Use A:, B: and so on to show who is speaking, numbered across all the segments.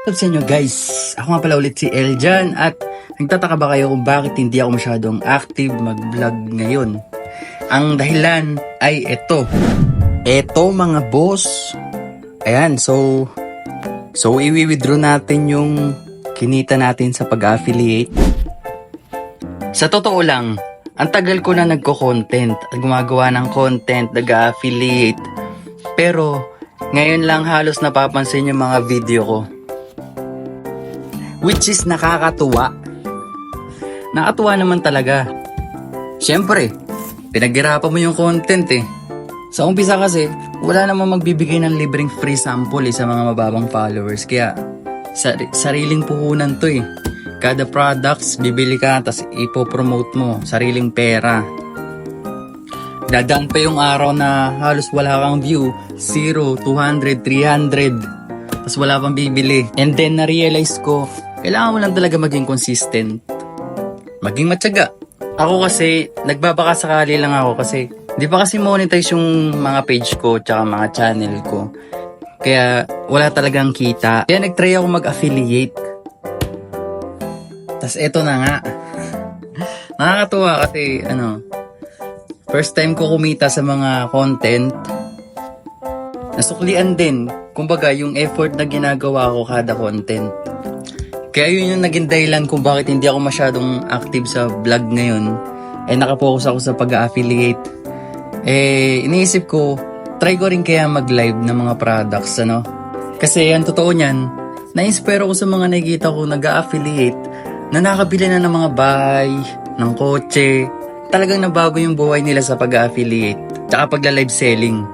A: What's up sa inyo guys? Ako nga pala ulit si Eljan at nagtataka ba kayo kung bakit hindi ako masyadong active mag-vlog ngayon? Ang dahilan ay ito. Ito mga boss. Ayan, so i-withdraw natin yung kinita natin sa pag-affiliate. Sa totoo lang, ang tagal ko na nagko-content at gumagawa ng content, nag-affiliate. Pero ngayon lang halos napapansin yung mga video ko. Which is nakakatuwa. Nakatuwa naman talaga. Siyempre, pinaghirapan mo yung content eh. Sa umpisa kasi, wala namang magbibigay ng libreng free sample sa mga mababang followers. Kaya, sariling puhunan to eh. Kada products, bibili ka, tas ipopromote mo. Sariling pera. Dadaan pa yung araw na halos wala kang view. 0, 200, 300. Tas wala pang bibili. And then, na-realize ko, kailangan mo lang talaga maging consistent. Maging matyaga. Ako kasi, nagbabaka sakali lang ako kasi di pa kasi monetize yung mga page ko tsaka mga channel ko. Kaya wala talagang kita. Kaya nagtry ako mag-affiliate. Tas eto na nga. Nakakatuwa kasi first time ko kumita sa mga content. Nasuklian din. Kumbaga yung effort na ginagawa ko kada content. Kaya yun yung naging dahilan kung bakit hindi ako masyadong active sa vlog ngayon. Nakapokus ako sa pag-affiliate. Iniisip ko, try ko rin kaya mag-live ng mga products, Kasi yan, totoo niyan, na-inspire ako sa mga nakikita ko nag-affiliate na nakabili na ng mga bahay, ng kotse. Talagang nabago yung buhay nila sa pag-affiliate, tsaka pagla-live selling.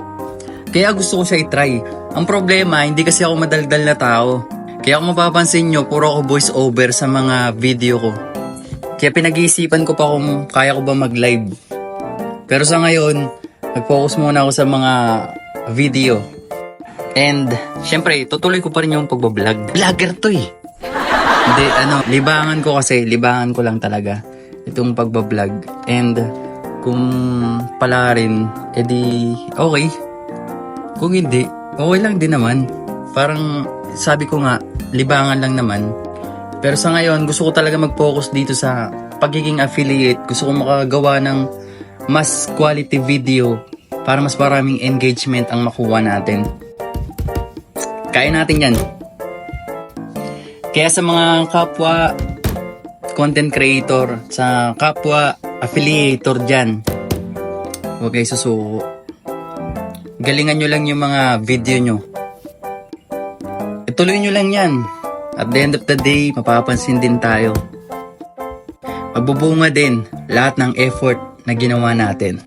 A: Kaya gusto ko siya i-try. Ang problema, hindi kasi ako madaldal na tao. Kaya kung mapapansin nyo, puro ako voice over sa mga video ko. Kaya pinag-iisipan ko pa kung kaya ko ba mag-live. Pero sa ngayon, nag-focus muna ako sa mga video. And, syempre, tutuloy ko pa rin yung pagbablog. Vlogger to eh. Hindi, libangan ko lang talaga itong pagbablog. And, kung pala rin, edi okay. Kung hindi, okay lang din naman. Parang, sabi ko nga, libangan lang naman. Pero sa ngayon, gusto ko talaga mag-focus dito sa pagiging affiliate. Gusto ko makagawa ng mas quality video para mas maraming engagement ang makuha natin. Kaya natin yan. Kaya sa mga kapwa content creator, sa kapwa affiliator dyan, huwag kayo susuko. Galingan nyo lang yung mga video nyo. Ituloy nyo lang yan. At the end of the day, mapapansin din tayo. Magbubunga din lahat ng effort na ginawa natin.